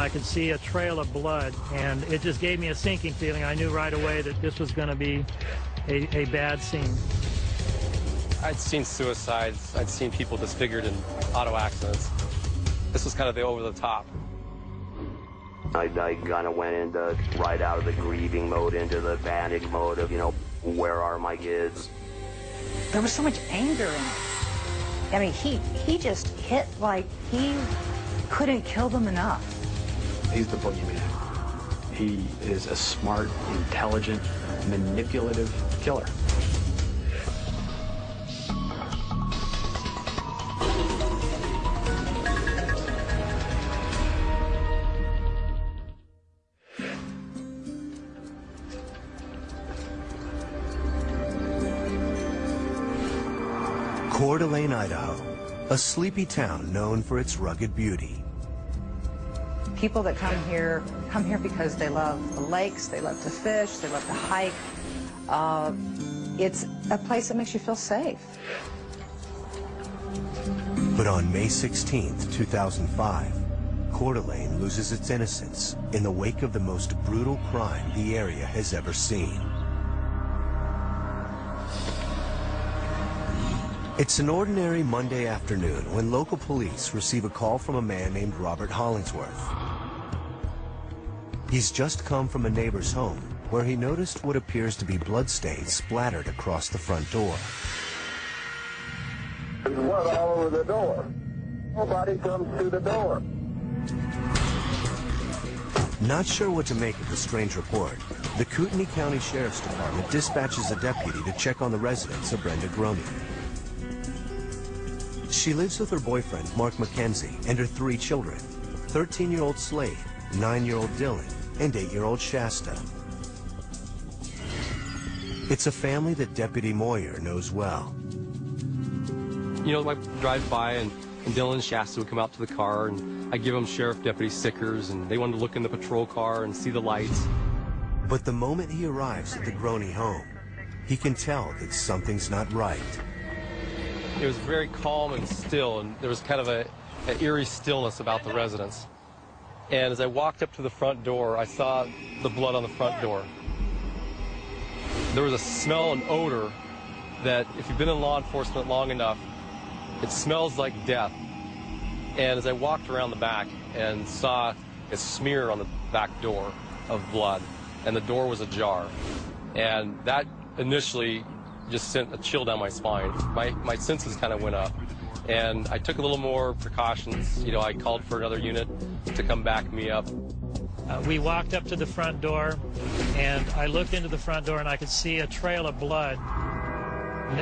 I could see a trail of blood, and it just gave me a sinking feeling. I knew right away that this was going to be a bad scene. I'd seen suicides. I'd seen people disfigured in auto accidents. This was kind of the over-the-top. I kind of went into right out of the grieving mode into the panic mode of, where are my kids? There was so much anger in it. I mean, he just hit like he couldn't kill them enough. He's the boogeyman. He is a smart, intelligent, manipulative killer. Coeur d'Alene, Idaho, a sleepy town known for its rugged beauty. People that come here because they love the lakes, they love to fish, they love to hike. It's a place that makes you feel safe. But on May 16th, 2005, Coeur d'Alene loses its innocence in the wake of the most brutal crime the area has ever seen. It's an ordinary Monday afternoon when local police receive a call from a man named Robert Hollingsworth. He's just come from a neighbor's home where he noticed what appears to be bloodstains splattered across the front door. There's blood all over the door. Nobody comes to the door. Not sure what to make of the strange report, the Kootenai County Sheriff's Department dispatches a deputy to check on the residence of Brenda Groney. She lives with her boyfriend, Mark McKenzie, and her 3 children, 13-year-old Slade, 9-year-old Dylan, and 8-year-old Shasta. It's a family that Deputy Moyer knows well. I drive by and Dylan and Shasta would come out to the car, and I give them sheriff deputy stickers, and they wanted to look in the patrol car and see the lights. But the moment he arrives at the Groney home, he can tell that something's not right. It was very calm and still, and there was kind of an eerie stillness about the residence. And as I walked up to the front door, I saw the blood on the front door. There was a smell and odor that, if you've been in law enforcement long enough, it smells like death. And as I walked around the back and saw a smear on the back door of blood, and the door was ajar, and that initially just sent a chill down my spine. My senses kind of went up, and I took a little more precautions. I called for another unit to come back me up. We walked up to the front door, and I looked into the front door, and I could see a trail of blood.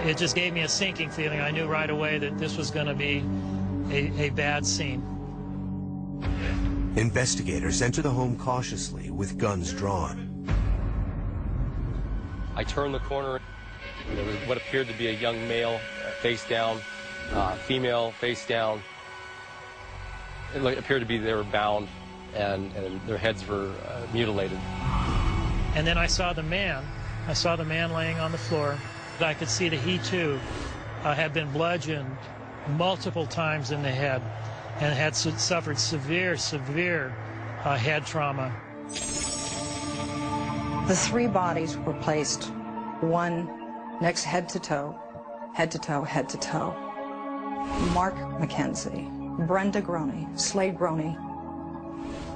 It just gave me a sinking feeling. I knew right away that this was going to be a bad scene. Investigators enter the home cautiously with guns drawn. I turned the corner. There was what appeared to be a young male, face down, female, face down. It appeared to be they were bound, and their heads were mutilated. And then I saw the man. I saw the man laying on the floor. I could see that he, too, had been bludgeoned multiple times in the head and had suffered severe head trauma. The 3 bodies were placed, one next head to toe, head to toe, head to toe. Mark McKenzie, Brenda Groney, Slade Groney,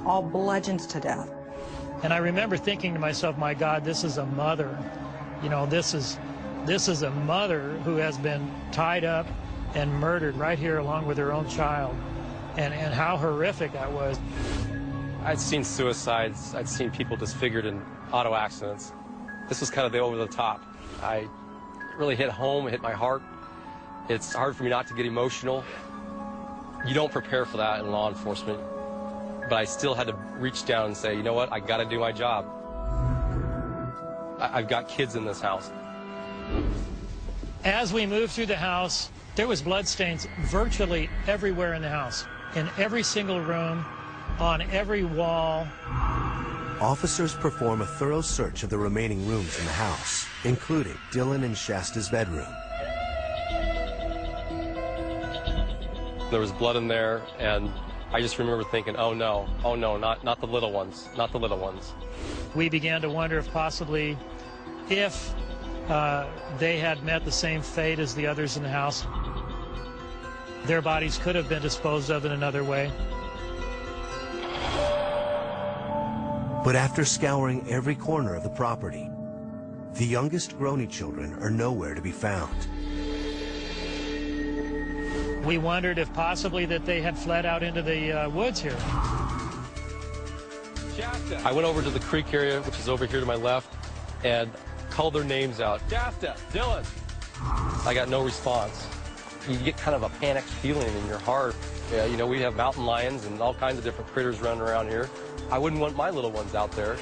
all bludgeoned to death. And I remember thinking to myself, my God, this is a mother. This is a mother who has been tied up and murdered right here along with her own child. And how horrific that was. I'd seen suicides. I'd seen people disfigured in auto accidents. This was kind of the over-the-top. I really hit home, it hit my heart. It's hard for me not to get emotional. You don't prepare for that in law enforcement. But I still had to reach down and say, you know what, I got to do my job. I've got kids in this house. As we moved through the house, there was bloodstains virtually everywhere in the house, in every single room, on every wall. Officers perform a thorough search of the remaining rooms in the house, including Dylan and Shasta's bedroom. There was blood in there, and I just remember thinking, oh no, not the little ones, not the little ones. We began to wonder if possibly if they had met the same fate as the others in the house, their bodies could have been disposed of in another way. But after scouring every corner of the property, the youngest Groney children are nowhere to be found. We wondered if possibly that they had fled out into the woods here. I went over to the creek area, which is over here to my left, and called their names out. Shasta, Dylan. I got no response. You get kind of a panicked feeling in your heart. Yeah, you know, we have mountain lions and all kinds of different critters running around here. I wouldn't want my little ones out there.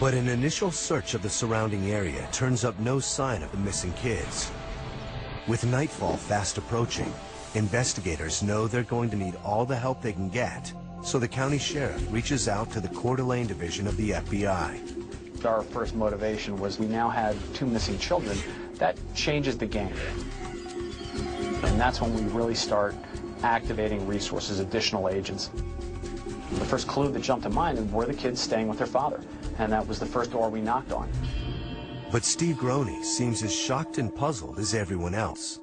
But an initial search of the surrounding area turns up no sign of the missing kids. With nightfall fast approaching, investigators know they're going to need all the help they can get, so the county sheriff reaches out to the Coeur d'Alene division of the FBI. Our first motivation was we now had 2 missing children. That changes the game. And that's when we really start activating resources, additional agents. The first clue that jumped to mind were the kids staying with their father, and that was the first door we knocked on. But Steve Groney seems as shocked and puzzled as everyone else.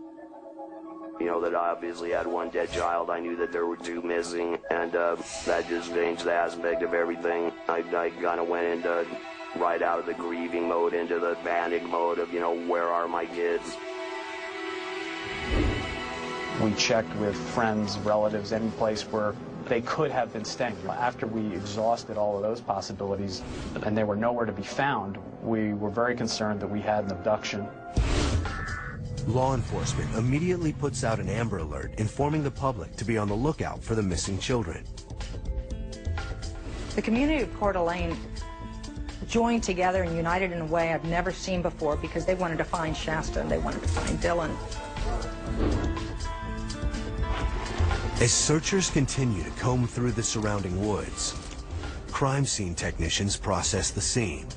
You know, that I obviously had 1 dead child. I knew that there were 2 missing, and that just changed the aspect of everything. I kind of went into right out of the grieving mode into the panic mode of, you know, where are my kids? We checked with friends, relatives, any place where they could have been staying. After we exhausted all of those possibilities and they were nowhere to be found, we were very concerned that we had an abduction. Law enforcement immediately puts out an Amber Alert informing the public to be on the lookout for the missing children. The community of Coeur d'Alene joined together and united in a way I've never seen before because they wanted to find Shasta and they wanted to find Dylan. As searchers continue to comb through the surrounding woods, crime scene technicians process the scene.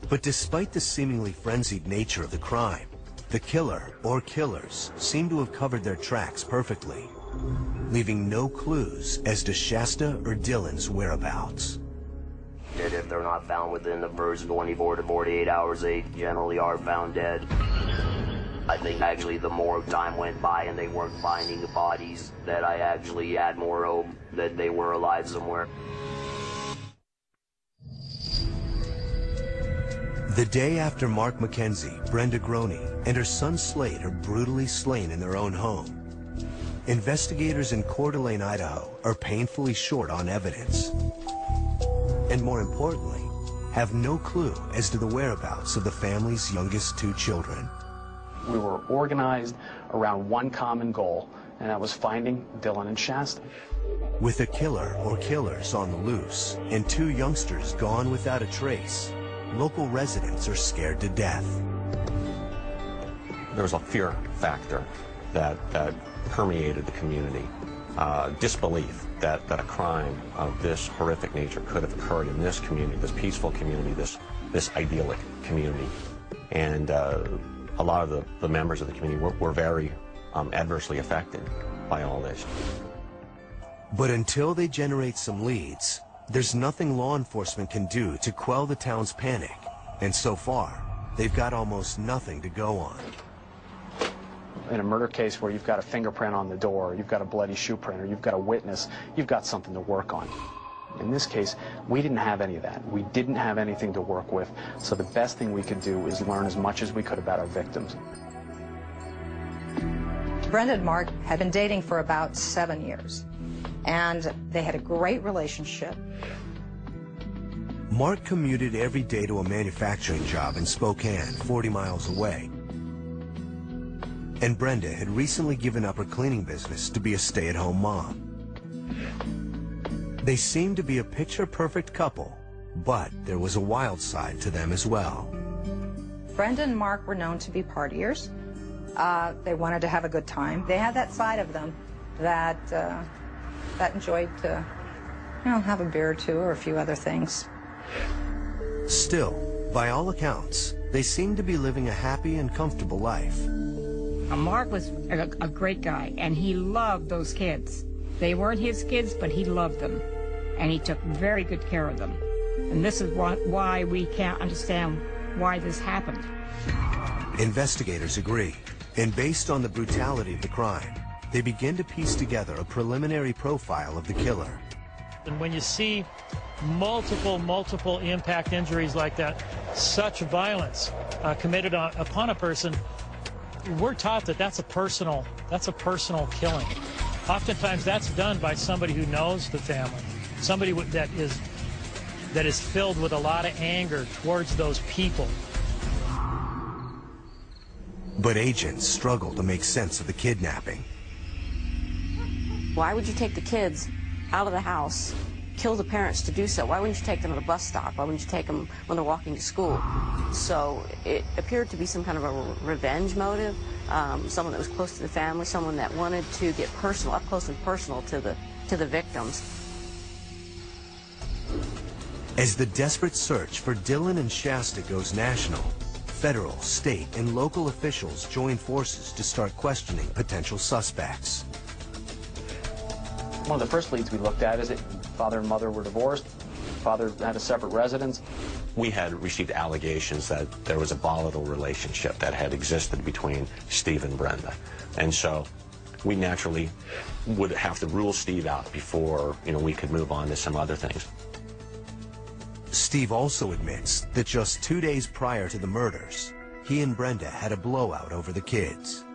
But despite the seemingly frenzied nature of the crime, the killer or killers seem to have covered their tracks perfectly, leaving no clues as to Shasta or Dylan's whereabouts. And if they're not found within the first 24 to 48 hours, they generally are found dead. I think actually the more time went by and they weren't finding the bodies, that I actually had more hope that they were alive somewhere. The day after Mark McKenzie, Brenda Groney, and her son Slade are brutally slain in their own home, investigators in Coeur d'Alene, Idaho are painfully short on evidence. And more importantly, have no clue as to the whereabouts of the family's youngest 2 children. We were organized around one common goal, and that was finding Dylan and Shasta. With a killer or killers on the loose and 2 youngsters gone without a trace, local residents are scared to death. There was a fear factor that permeated the community, disbelief that a crime of this horrific nature could have occurred in this community, this peaceful community, this idyllic community. And a lot of the members of the community were very adversely affected by all this. But until they generate some leads, there's nothing law enforcement can do to quell the town's panic. And so far, they've got almost nothing to go on. In a murder case where you've got a fingerprint on the door, you've got a bloody shoe print, or you've got a witness, you've got something to work on. In this case, we didn't have any of that. We didn't have anything to work with, so the best thing we could do is learn as much as we could about our victims. Brenda and Mark had been dating for about 7 years, and they had a great relationship. Mark commuted every day to a manufacturing job in Spokane, 40 miles away. And Brenda had recently given up her cleaning business to be a stay-at-home mom. They seemed to be a picture-perfect couple, but there was a wild side to them as well. Brenda and Mark were known to be partiers. They wanted to have a good time. They had that side of them that enjoyed to, have a beer or 2 or a few other things. Still, by all accounts, they seemed to be living a happy and comfortable life. Mark was a great guy, and he loved those kids. They weren't his kids, but he loved them, and he took very good care of them. And this is why we can't understand why this happened. Investigators agree, and based on the brutality of the crime, they begin to piece together a preliminary profile of the killer. And when you see multiple impact injuries like that, such violence committed upon a person, we're taught that that's a personal killing. Oftentimes that's done by somebody who knows the family, somebody that is filled with a lot of anger towards those people. But agents struggle to make sense of the kidnapping. Why would you take the kids out of the house, kill the parents to do so? Why wouldn't you take them at a bus stop? Why wouldn't you take them when they're walking to school? So it appeared to be some kind of a revenge motive, someone that was close to the family, someone that wanted to get personal, up close and personal to the victims. As the desperate search for Dylan and Shasta goes national, federal, state, and local officials join forces to start questioning potential suspects. One of the first leads we looked at is that father and mother were divorced. Father had a separate residence. We had received allegations that there was a volatile relationship that had existed between Steve and Brenda. And so we naturally would have to rule Steve out before, we could move on to some other things. Steve also admits that just 2 days prior to the murders, he and Brenda had a blowout over the kids.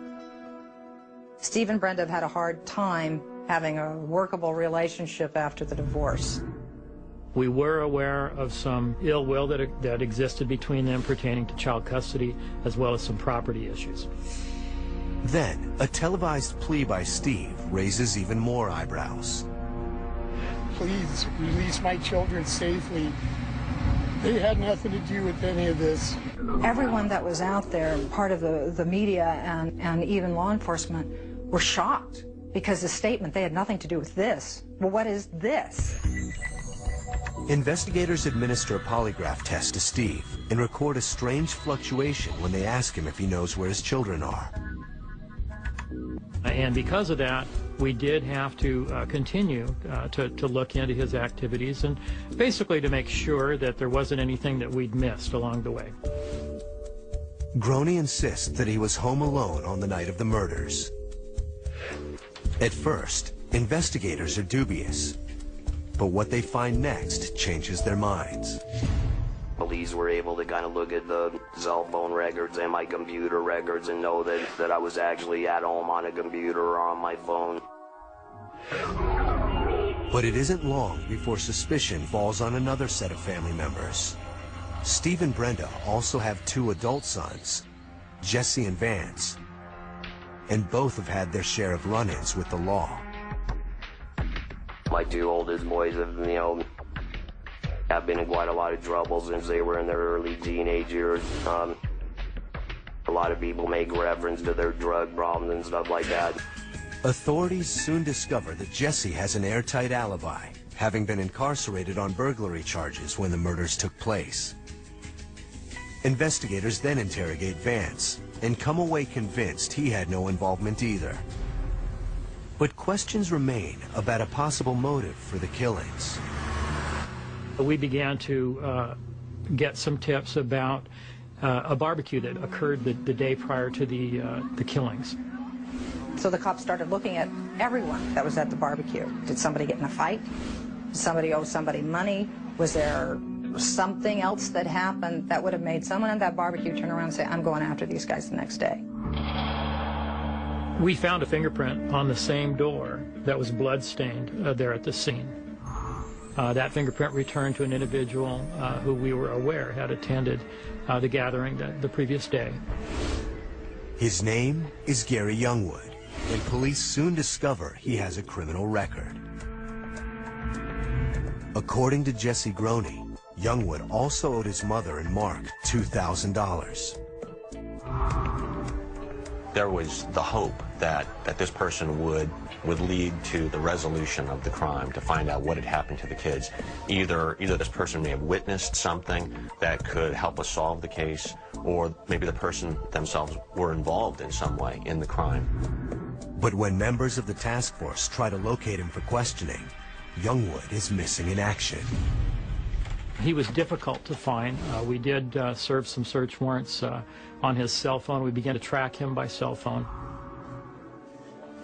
Steve and Brenda have had a hard time having a workable relationship after the divorce. We were aware of some ill will that existed between them pertaining to child custody, as well as some property issues. Then, a televised plea by Steve raises even more eyebrows. Please release my children safely. They had nothing to do with any of this. Everyone that was out there, part of the media and even law enforcement, were shocked because the statement, they had nothing to do with this. Well, what is this? Investigators administer a polygraph test to Steve and record a strange fluctuation when they ask him if he knows where his children are. And because of that, we did have to continue to look into his activities and basically to make sure that there wasn't anything that we'd missed along the way. Groney insists that he was home alone on the night of the murders. At first, investigators are dubious, but what they find next changes their minds. Police were able to kind of look at the cell phone records and my computer records and know that I was actually at home on a computer or on my phone. But it isn't long before suspicion falls on another set of family members. Steve and Brenda also have 2 adult sons, Jesse and Vance, and both have had their share of run-ins with the law. My 2 oldest boys have been in quite a lot of trouble since they were in their early teenage years. A lot of people make reference to their drug problems and stuff like that. Authorities soon discover that Jesse has an airtight alibi, having been incarcerated on burglary charges when the murders took place. Investigators then interrogate Vance and come away convinced he had no involvement either. But questions remain about a possible motive for the killings. We began to get some tips about a barbecue that occurred the day prior to the killings. So the cops started looking at everyone that was at the barbecue. Did somebody get in a fight? Did somebody owe somebody money? Was there something else that happened that would have made someone at that barbecue turn around and say, I'm going after these guys the next day? We found a fingerprint on the same door that was blood-stained there at the scene. That fingerprint returned to an individual who we were aware had attended the gathering the previous day. His name is Gary Youngwood, and police soon discover he has a criminal record. According to Jesse Groney, Youngwood also owed his mother and Mark $2,000. There was the hope that this person would lead to the resolution of the crime, to find out what had happened to the kids. Either this person may have witnessed something that could help us solve the case, or maybe the person themselves were involved in some way in the crime. But when members of the task force try to locate him for questioning, Youngwood is missing in action. He was difficult to find. We did serve some search warrants on his cell phone. We began to track him by cell phone.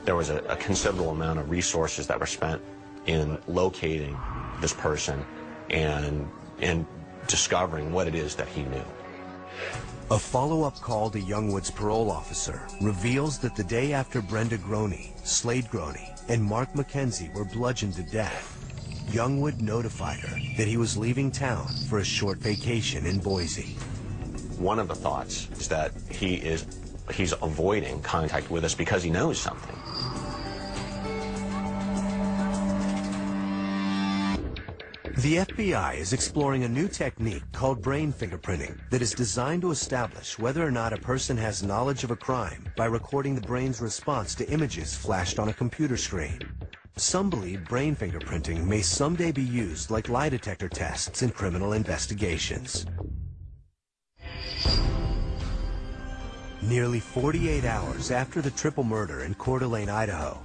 There was a considerable amount of resources that were spent in locating this person and discovering what it is that he knew. A follow-up call to Youngwood's parole officer reveals that the day after Brenda Groney, Slade Groney, and Mark McKenzie were bludgeoned to death, Youngwood notified her that he was leaving town for a short vacation in Boise. One of the thoughts is that he's avoiding contact with us because he knows something. The FBI is exploring a new technique called brain fingerprinting that is designed to establish whether or not a person has knowledge of a crime by recording the brain's response to images flashed on a computer screen. Some believe brain fingerprinting may someday be used like lie detector tests in criminal investigations. Nearly 48 hours after the triple murder in Coeur d'Alene, Idaho,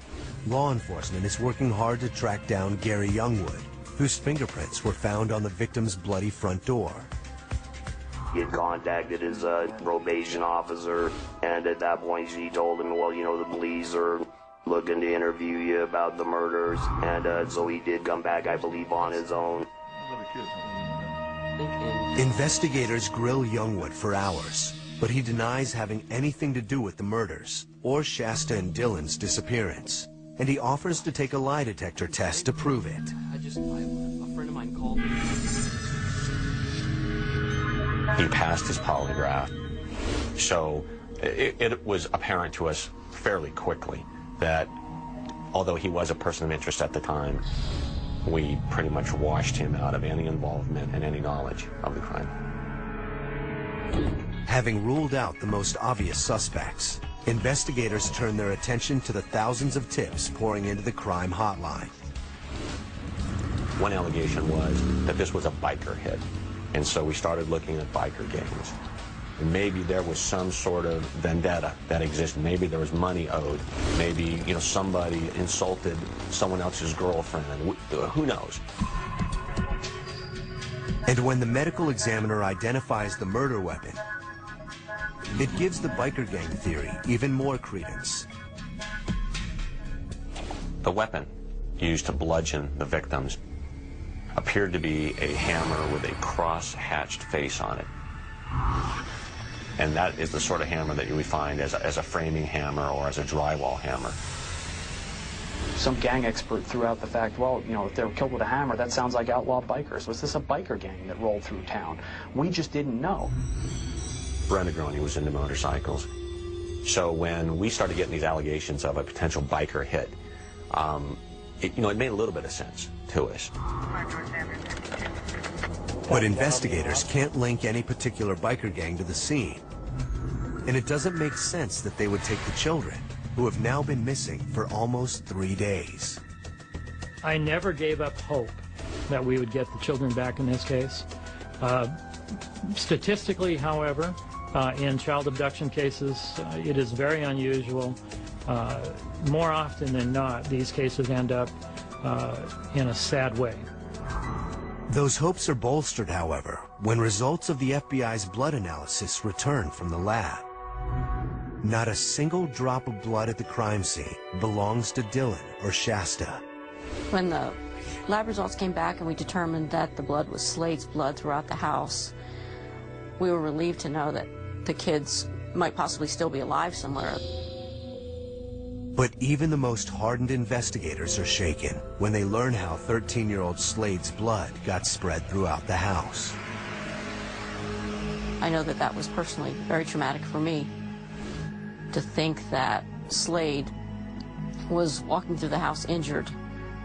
law enforcement is working hard to track down Gary Youngwood, whose fingerprints were found on the victim's bloody front door. He had contacted his probation officer, and at that point she told him, well, you know, the police are looking to interview you about the murders, and so he did come back, I believe, on his own. Investigators grill Youngwood for hours, but he denies having anything to do with the murders or Shasta and Dylan's disappearance, and he offers to take a lie detector test to prove it. A friend of mine called me. He passed his polygraph, so it was apparent to us fairly quickly that although he was a person of interest at the time, we pretty much washed him out of any involvement and any knowledge of the crime. Having ruled out the most obvious suspects, investigators turn their attention to the thousands of tips pouring into the crime hotline. One allegation was that this was a biker hit, and so we started looking at biker gangs. And maybe there was some sort of vendetta that existed. Maybe there was money owed. Maybe, you know, somebody insulted someone else's girlfriend. Who knows? And when the medical examiner identifies the murder weapon, it gives the biker gang theory even more credence. The weapon used to bludgeon the victims appeared to be a hammer with a cross-hatched face on it. And that is the sort of hammer that you would find as a framing hammer or as a drywall hammer. Some gang expert threw out the fact, well, you know, if they were killed with a hammer, that sounds like outlaw bikers. Was this a biker gang that rolled through town? We just didn't know. Brenda Groney was into motorcycles. So when we started getting these allegations of a potential biker hit, it made a little bit of sense to us. But investigators can't link any particular biker gang to the scene. And it doesn't make sense that they would take the children, who have now been missing for almost 3 days. I never gave up hope that we would get the children back in this case. Statistically, however, in child abduction cases, it is very unusual. More often than not, these cases end up in a sad way. Those hopes are bolstered, however, when results of the FBI's blood analysis return from the lab. Not a single drop of blood at the crime scene belongs to Dylan or Shasta. When the lab results came back and we determined that the blood was Slade's blood throughout the house, we were relieved to know that the kids might possibly still be alive somewhere. But even the most hardened investigators are shaken when they learn how 13-year-old Slade's blood got spread throughout the house. I know that that was personally very traumatic for me, to think that Slade was walking through the house injured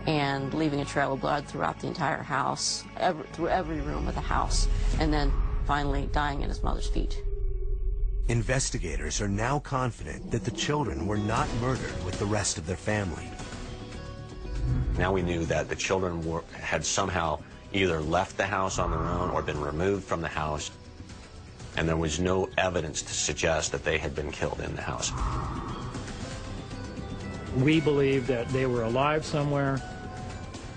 and leaving a trail of blood throughout the entire house, through every room of the house, and then finally dying at his mother's feet. Investigators are now confident that the children were not murdered with the rest of their family. Now we knew that the children had somehow either left the house on their own or been removed from the house, and there was no evidence to suggest that they had been killed in the house. We believed that they were alive somewhere,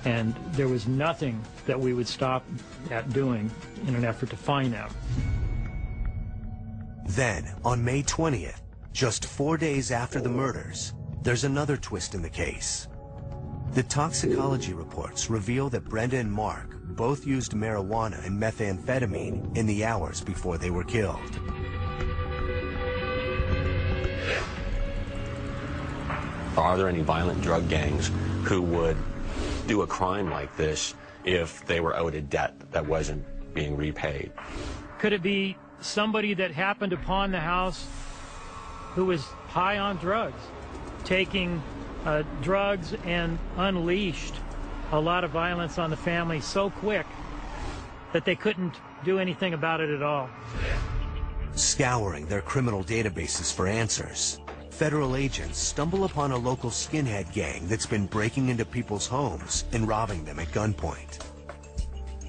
and there was nothing that we would stop at doing in an effort to find them. Then, on May 20th, just 4 days after the murders, there's another twist in the case. The toxicology reports reveal that Brenda and Mark both used marijuana and methamphetamine in the hours before they were killed. Are there any violent drug gangs who would do a crime like this if they were owed a debt that wasn't being repaid? Could it be somebody that happened upon the house who was high on drugs, taking drugs and unleashed a lot of violence on the family so quick that they couldn't do anything about it at all? Scouring their criminal databases for answers, federal agents stumble upon a local skinhead gang that's been breaking into people's homes and robbing them at gunpoint.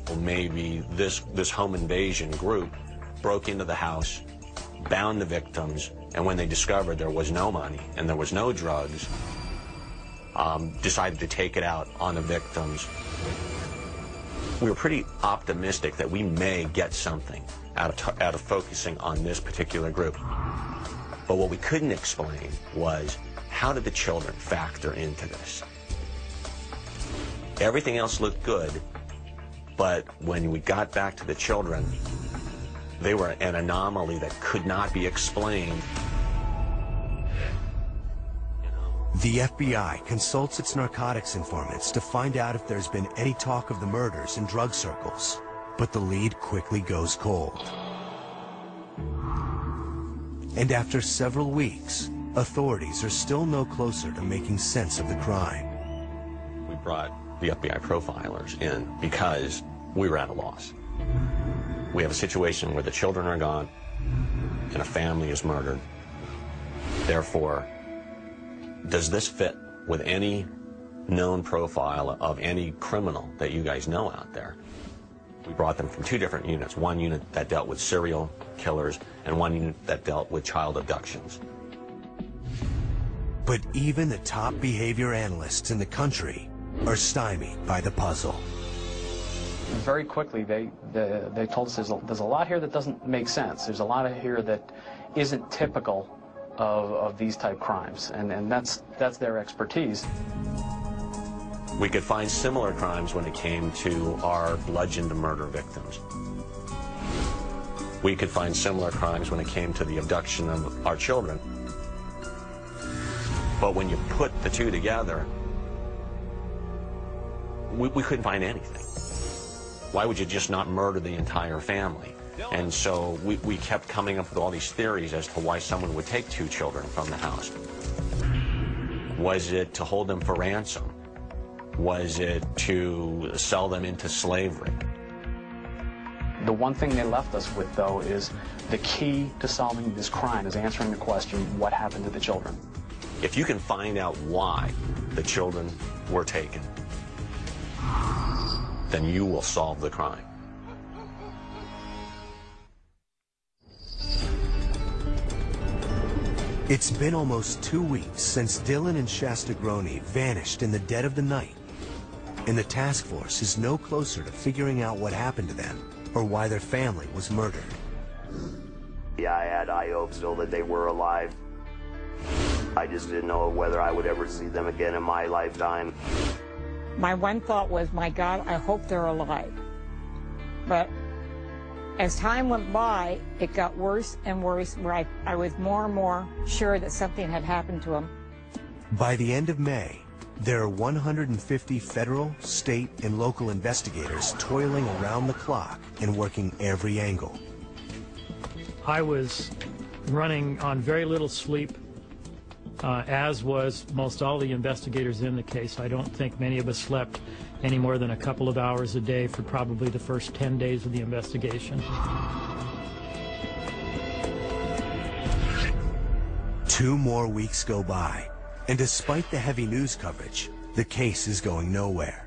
Well, maybe this home invasion group broke into the house, bound the victims, and when they discovered there was no money and there was no drugs, decided to take it out on the victims. We were pretty optimistic that we may get something out of focusing on this particular group. But what we couldn't explain was, how did the children factor into this? Everything else looked good, but when we got back to the children, they were an anomaly that could not be explained. The FBI consults its narcotics informants to find out if there's been any talk of the murders in drug circles, but the lead quickly goes cold. And after several weeks, authorities are still no closer to making sense of the crime. We brought the FBI profilers in because we were at a loss. We have a situation where the children are gone and a family is murdered. Therefore, does this fit with any known profile of any criminal that you guys know out there? We brought them from two different units, one unit that dealt with serial killers and one unit that dealt with child abductions. But even the top behavior analysts in the country are stymied by the puzzle. Very quickly, they told us there's a lot here that doesn't make sense. There's a lot here that isn't typical of these type crimes, and that's their expertise. We could find similar crimes when it came to our bludgeoned murder victims. We could find similar crimes when it came to the abduction of our children. But when you put the two together, we couldn't find anything. Why would you just not murder the entire family? And so we kept coming up with all these theories as to why someone would take two children from the house. Was it to hold them for ransom? Was it to sell them into slavery? The one thing they left us with, though, is the key to solving this crime is answering the question, what happened to the children? If you can find out why the children were taken, then you will solve the crime. It's been almost 2 weeks since Dylan and Shasta Groney vanished in the dead of the night, and the task force is no closer to figuring out what happened to them or why their family was murdered. Yeah, I had high hopes still that they were alive. I just didn't know whether I would ever see them again in my lifetime. My one thought was, my God, I hope they're alive. But as time went by, it got worse and worse, where I was more and more sure that something had happened to them. By the end of May, there are 150 federal, state, and local investigators toiling around the clock and working every angle. I was running on very little sleep, as was most all the investigators in the case. I don't think many of us slept any more than a couple of hours a day for probably the first 10 days of the investigation. 2 more weeks go by, and despite the heavy news coverage, the case is going nowhere.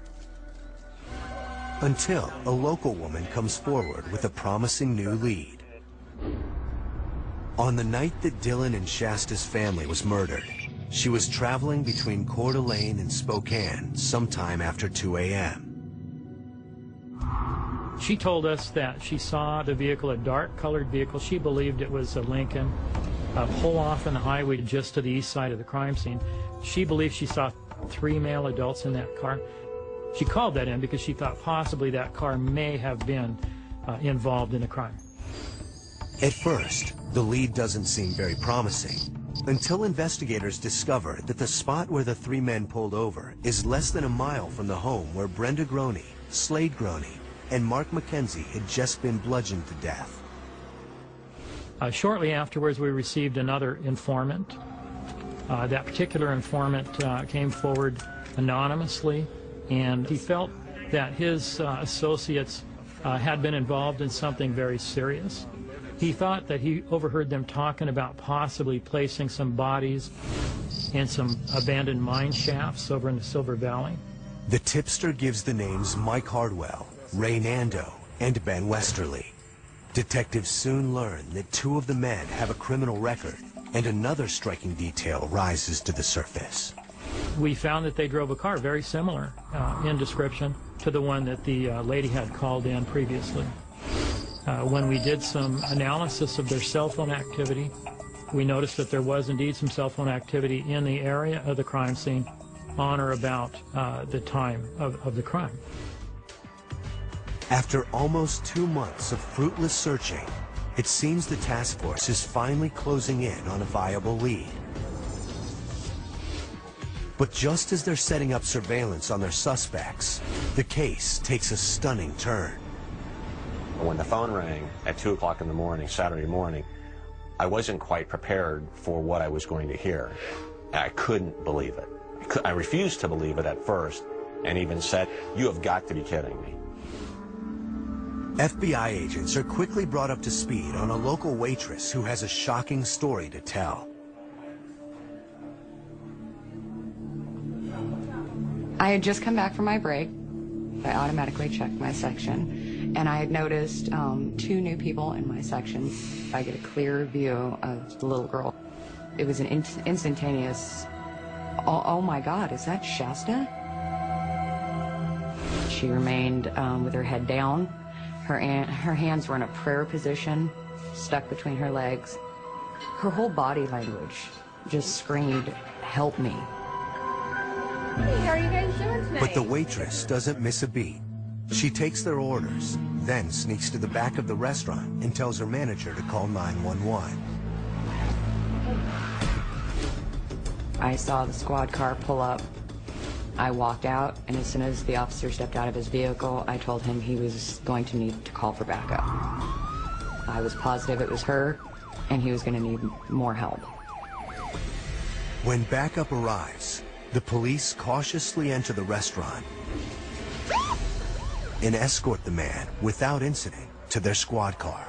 Until a local woman comes forward with a promising new lead. On the night that Dylan and Shasta's family was murdered, She was traveling between Coeur d'Alene and Spokane sometime after 2 a.m. She told us that she saw the vehicle, a dark-colored vehicle. She believed it was a Lincoln, pull off on the highway just to the east side of the crime scene. She believed she saw 3 male adults in that car. She called that in because she thought possibly that car may have been involved in a crime. At first, the lead doesn't seem very promising, until investigators discover that the spot where the 3 men pulled over is less than a mile from the home where Brenda Groney, Slade Groney, and Mark McKenzie had just been bludgeoned to death. Shortly afterwards, we received another informant. That particular informant came forward anonymously, and he felt that his associates had been involved in something very serious. He thought that he overheard them talking about possibly placing some bodies in some abandoned mine shafts over in the Silver Valley. The tipster gives the names Mike Hardwell, Ray Nando, and Ben Westerly. Detectives soon learn that 2 of the men have a criminal record, and another striking detail rises to the surface. We found that they drove a car very similar in description to the one that the lady had called in previously. When we did some analysis of their cell phone activity, we noticed that there was indeed some cell phone activity in the area of the crime scene on or about the time of the crime. After almost 2 months of fruitless searching, it seems the task force is finally closing in on a viable lead. But just as they're setting up surveillance on their suspects, the case takes a stunning turn. When the phone rang at 2 o'clock in the morning, Saturday morning, I wasn't quite prepared for what I was going to hear. I couldn't believe it. I refused to believe it at first, and even said, "You have got to be kidding me." FBI agents are quickly brought up to speed on a local waitress who has a shocking story to tell. I had just come back from my break. I automatically checked my section, and I had noticed 2 new people in my section. I get a clear view of the little girl. It was an instantaneous, oh my God, is that Shasta? She remained with her head down. Her hands were in a prayer position, stuck between her legs. Her whole body language just screamed, "Help me." Hey, how are you guys doing tonight? But the waitress doesn't miss a beat. She takes their orders, then sneaks to the back of the restaurant and tells her manager to call 911. I saw the squad car pull up. I walked out, and as soon as the officer stepped out of his vehicle, I told him he was going to need to call for backup. I was positive it was her, and he was going to need more help. When backup arrives, the police cautiously enter the restaurant and escort the man without incident to their squad car.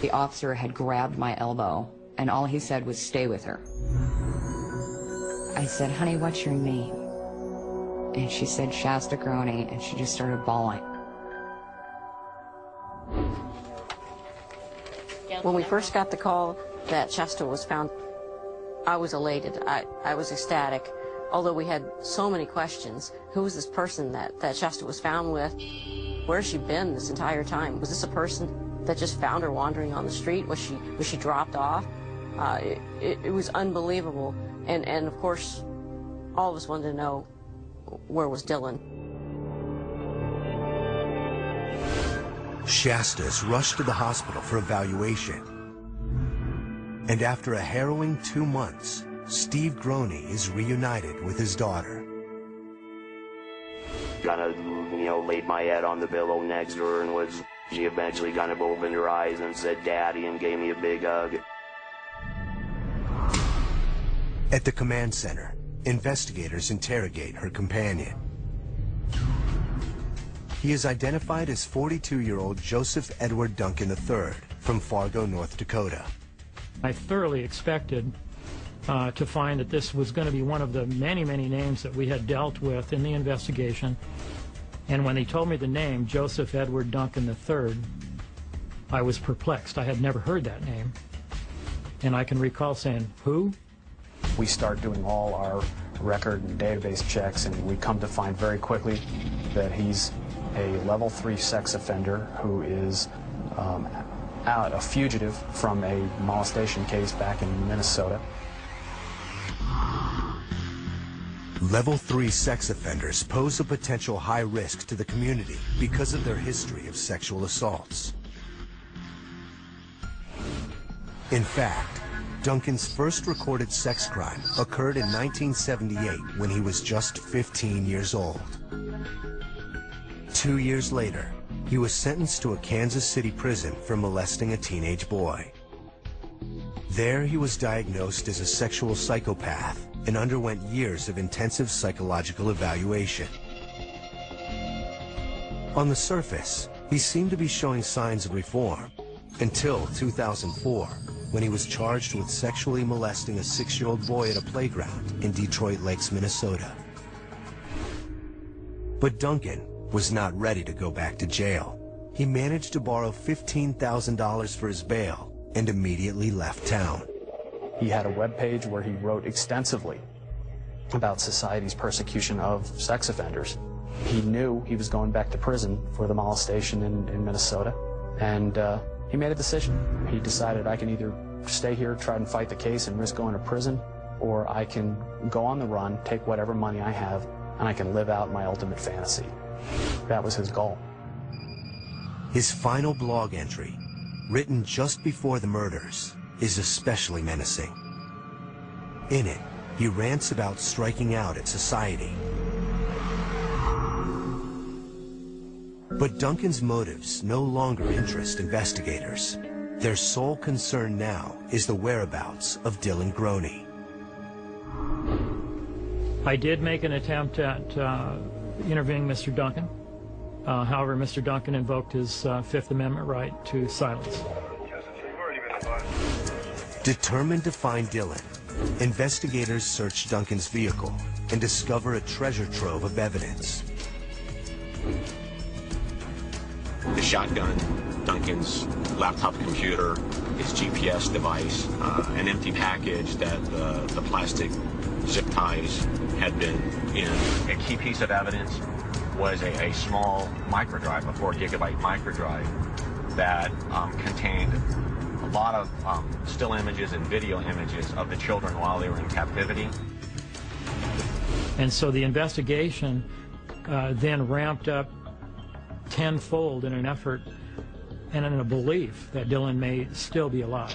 The officer had grabbed my elbow, and all he said was, "Stay with her." I said, "Honey, what's your name?" And she said, "Shasta Groney," and she just started bawling. When we first got the call that Shasta was found, I was elated. I was ecstatic. Although we had so many questions. Who was this person that Shasta was found with? Where has she been this entire time? Was this a person that just found her wandering on the street? Was she dropped off? It was unbelievable. And of course, all of us wanted to know, where was Dylan? Shasta is rushed to the hospital for evaluation. And after a harrowing 2 months, Steve Groney is reunited with his daughter. Kind of, laid my head on the pillow next to her, and she eventually kind of opened her eyes and said, "Daddy," and gave me a big hug. At the command center, investigators interrogate her companion. He is identified as 42-year-old Joseph Edward Duncan III from Fargo, North Dakota. I thoroughly expected to find that this was going to be one of the many, many names that we had dealt with in the investigation. And when they told me the name, Joseph Edward Duncan III, I was perplexed. I had never heard that name. And I can recall saying, "Who?" We start doing all our record and database checks, and we come to find very quickly that he's a level 3 sex offender who is a fugitive from a molestation case back in Minnesota. Level 3 sex offenders pose a potential high risk to the community because of their history of sexual assaults. In fact, Duncan's first recorded sex crime occurred in 1978 when he was just 15 years old. 2 years later, he was sentenced to a Kansas City prison for molesting a teenage boy. There, he was diagnosed as a sexual psychopath and underwent years of intensive psychological evaluation. On the surface, he seemed to be showing signs of reform until 2004, when he was charged with sexually molesting a 6-year-old boy at a playground in Detroit Lakes, Minnesota. But Duncan was not ready to go back to jail. He managed to borrow $15,000 for his bail and immediately left town. He had a webpage where he wrote extensively about society's persecution of sex offenders. He knew he was going back to prison for the molestation in Minnesota, and he made a decision. He decided, I can either stay here, try and fight the case and risk going to prison, or I can go on the run, take whatever money I have, and I can live out my ultimate fantasy. That was his goal. His final blog entry, written just before the murders, is especially menacing. In it, he rants about striking out at society. But Duncan's motives no longer interest investigators. Their sole concern now is the whereabouts of Dylan Groney. I did make an attempt at interviewing Mr. Duncan. However, Mr. Duncan invoked his Fifth Amendment right to silence. Determined to find Dylan, investigators search Duncan's vehicle and discover a treasure trove of evidence. The shotgun, Duncan's laptop computer, his GPS device, an empty package that the plastic zip ties had been in. A key piece of evidence was a small microdrive, a 4-gigabyte microdrive that contained a lot of still images and video images of the children while they were in captivity. And so the investigation then ramped up tenfold in an effort and in a belief that Dylan may still be alive.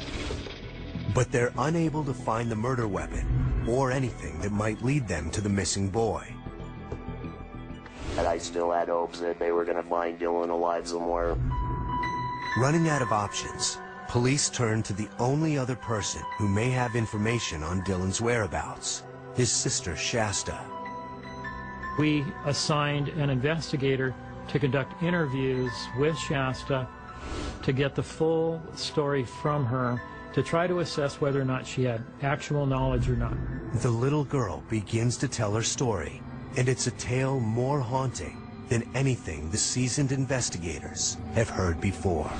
But they're unable to find the murder weapon or anything that might lead them to the missing boy. And I still had hopes that they were going to find Dylan alive somewhere. Running out of options, police turned to the only other person who may have information on Dylan's whereabouts, his sister Shasta. We assigned an investigator to conduct interviews with Shasta to get the full story from her, to try to assess whether or not she had actual knowledge or not. The little girl begins to tell her story, and it's a tale more haunting than anything the seasoned investigators have heard before.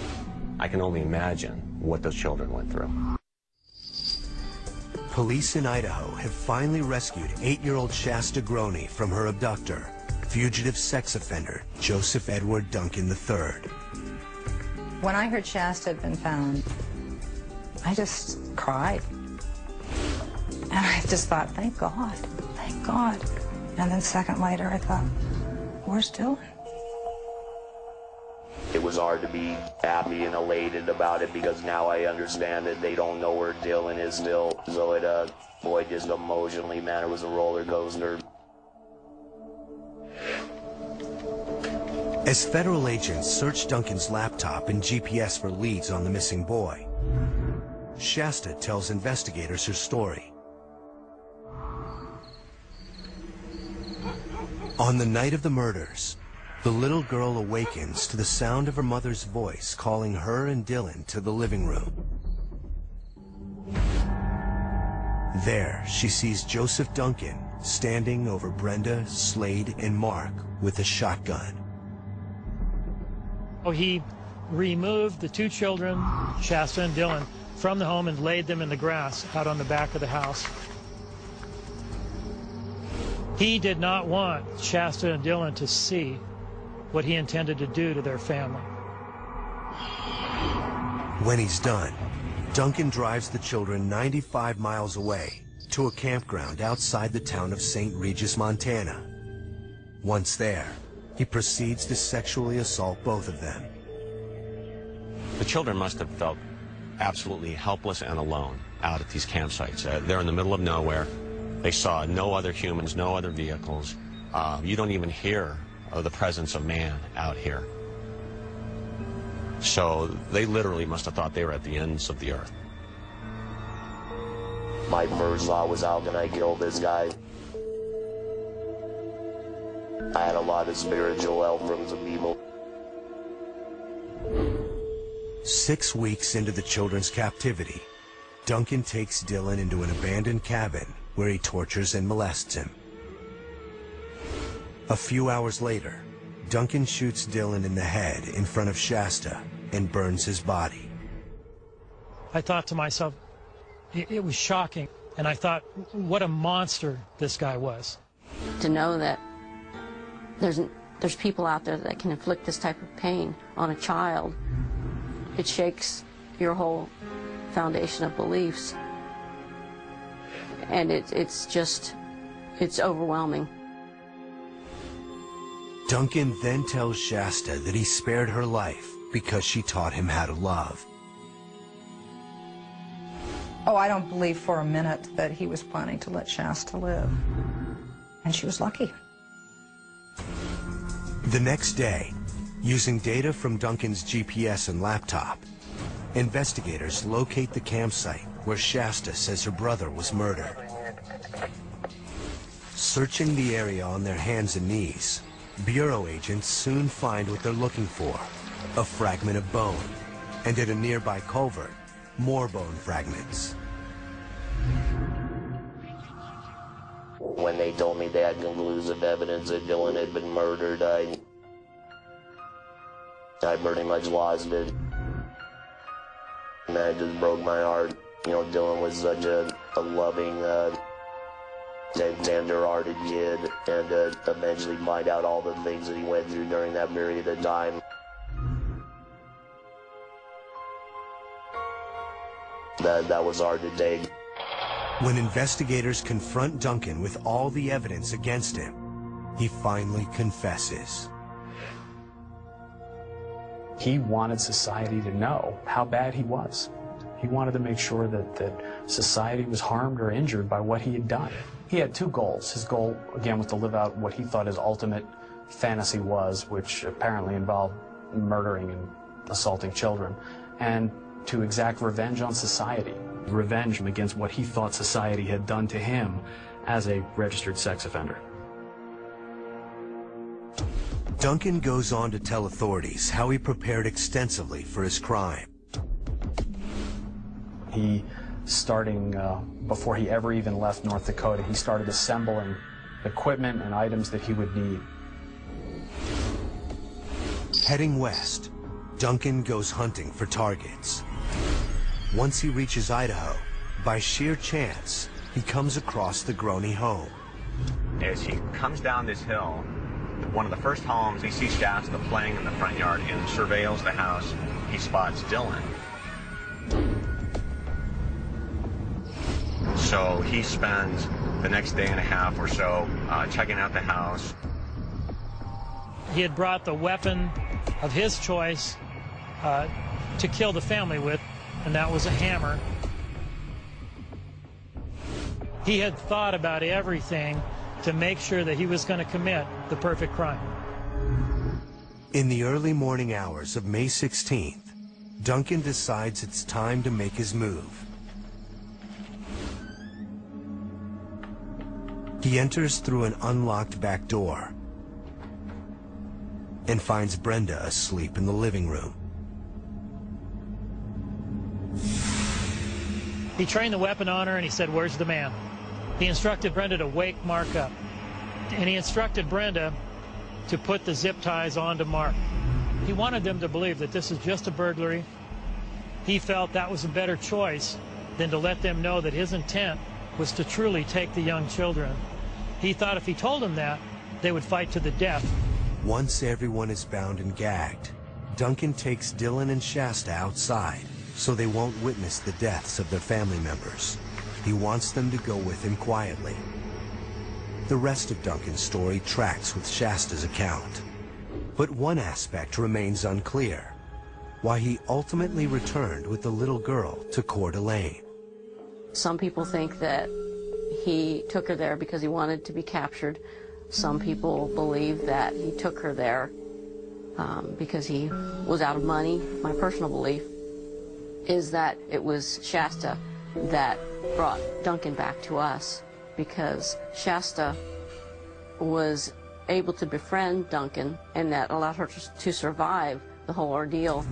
I can only imagine what those children went through. Police in Idaho have finally rescued 8-year-old Shasta Groney from her abductor, fugitive sex offender Joseph Edward Duncan III. When I heard Shasta had been found, I just cried. And I just thought, thank God, thank God. And then a second later, I thought, where's Dylan? It was hard to be happy and elated about it because now I understand that they don't know where Dylan is still. So it, boy, just emotionally, man, it was a roller coaster. As federal agents search Duncan's laptop and GPS for leads on the missing boy, Shasta tells investigators her story. On the night of the murders, the little girl awakens to the sound of her mother's voice calling her and Dylan to the living room. There, she sees Joseph Duncan standing over Brenda, Slade, and Mark with a shotgun. He removed the 2 children, Shasta and Dylan, from the home and laid them in the grass out on the back of the house. He did not want Shasta and Dylan to see what he intended to do to their family. When he's done, Duncan drives the children 95 miles away to a campground outside the town of St. Regis, Montana. Once there, he proceeds to sexually assault both of them. The children must have felt absolutely helpless and alone out at these campsites. They're in the middle of nowhere. They saw no other humans, no other vehicles. You don't even hear of the presence of man out here. So they literally must have thought they were at the ends of the earth. My first thought was, how can I kill this guy? I had a lot of spiritual help from some people. 6 weeks into the children's captivity, Duncan takes Dylan into an abandoned cabin where he tortures and molests him. A few hours later, Duncan shoots Dylan in the head in front of Shasta and burns his body. I thought to myself, it was shocking, and I thought, what a monster this guy was. To know that there's people out there that can inflict this type of pain on a child, it shakes your whole foundation of beliefs. And it's overwhelming. Duncan then tells Shasta that he spared her life because she taught him how to love. Oh, I don't believe for a minute that he was planning to let Shasta live. And she was lucky. The next day, using data from Duncan's GPS and laptop, investigators locate the campsite where Shasta says her brother was murdered. Searching the area on their hands and knees, Bureau agents soon find what they're looking for, a fragment of bone, and at a nearby culvert, more bone fragments. When they told me they had conclusive evidence that Dylan had been murdered, I pretty much lost it. And that just broke my heart. You know, Dylan was such a loving, tender-hearted kid, and eventually find out all the things that he went through during that period of time. That was hard to take. When investigators confront Duncan with all the evidence against him, he finally confesses. He wanted society to know how bad he was. He wanted to make sure that society was harmed or injured by what he had done. He had two goals. His goal, again, was to live out what he thought his ultimate fantasy was, which apparently involved murdering and assaulting children, and to exact revenge on society. Revenge against what he thought society had done to him as a registered sex offender. Duncan goes on to tell authorities how he prepared extensively for his crime. He, starting before he ever even left North Dakota, he started assembling equipment and items that he would need. Heading west, Duncan goes hunting for targets. Once he reaches Idaho, by sheer chance, he comes across the Groney home. As he comes down this hill, one of the first homes, he sees Shasta playing in the front yard and surveils the house. He spots Dylan. So he spends the next day and a half or so checking out the house. He had brought the weapon of his choice to kill the family with, and that was a hammer. He had thought about everything to make sure that he was going to commit the perfect crime. In the early morning hours of May 16th, Duncan decides it's time to make his move. He enters through an unlocked back door and finds Brenda asleep in the living room. He trained the weapon on her and he said, "Where's the man?" He instructed Brenda to wake Mark up. And he instructed Brenda to put the zip ties onto Mark. He wanted them to believe that this is just a burglary. He felt that was a better choice than to let them know that his intent was to truly take the young children He thought if he told them that, they would fight to the death. Once everyone is bound and gagged, Duncan takes Dylan and Shasta outside so they won't witness the deaths of their family members. He wants them to go with him quietly. The rest of Duncan's story tracks with Shasta's account. But one aspect remains unclear: why he ultimately returned with the little girl to Coeur d'Alene. Some people think that he took her there because he wanted to be captured. Some people believe that he took her there because he was out of money. My personal belief is that it was Shasta that brought Duncan back to us, because Shasta was able to befriend Duncan, and that allowed her to survive the whole ordeal.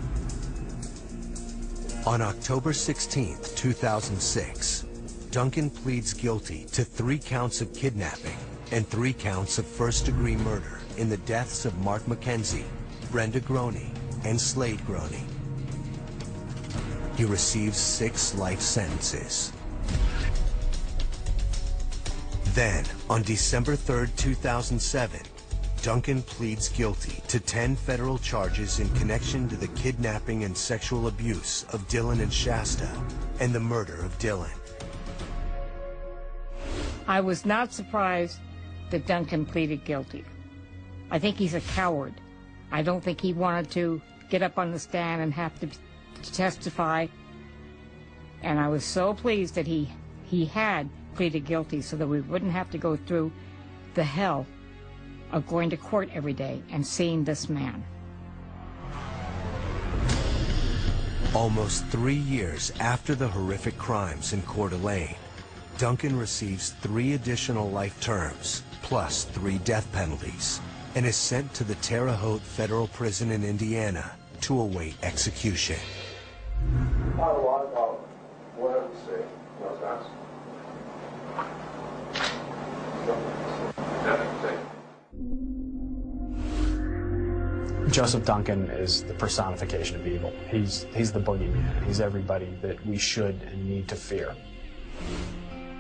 On October 16th, 2006, Duncan pleads guilty to 3 counts of kidnapping and 3 counts of first-degree murder in the deaths of Mark McKenzie, Brenda Groney, and Slade Groney. He receives 6 life sentences. Then, on December 3rd, 2007, Duncan pleads guilty to 10 federal charges in connection to the kidnapping and sexual abuse of Dylan and Shasta and the murder of Dylan. I was not surprised that Duncan pleaded guilty. I think he's a coward. I don't think he wanted to get up on the stand and have to testify. And I was so pleased that he had pleaded guilty so that we wouldn't have to go through the hell of going to court every day and seeing this man. Almost 3 years after the horrific crimes in Coeur d'Alene, Duncan receives 3 additional life terms, plus 3 death penalties, and is sent to the Terre Haute Federal Prison in Indiana to await execution. Joseph Duncan is the personification of evil. He's the boogeyman. He's everybody that we should and need to fear.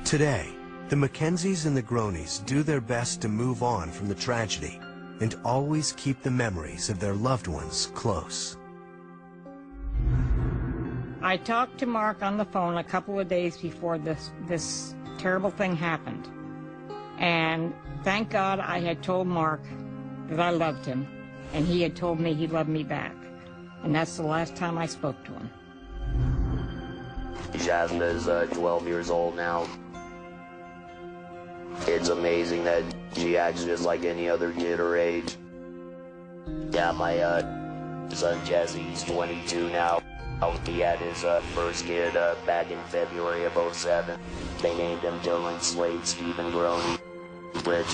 Today, the Mackenzies and the Groneys do their best to move on from the tragedy and always keep the memories of their loved ones close. I talked to Mark on the phone a couple of days before this terrible thing happened. And thank God I had told Mark that I loved him, and he had told me he loved me back. And that's the last time I spoke to him. Jasmine is 12 years old now. It's amazing that she acts just like any other kid her age. Yeah, my son Jesse, he's 22 now. He had his first kid back in February of '07. They named him Dylan Slade Stephen Groney, which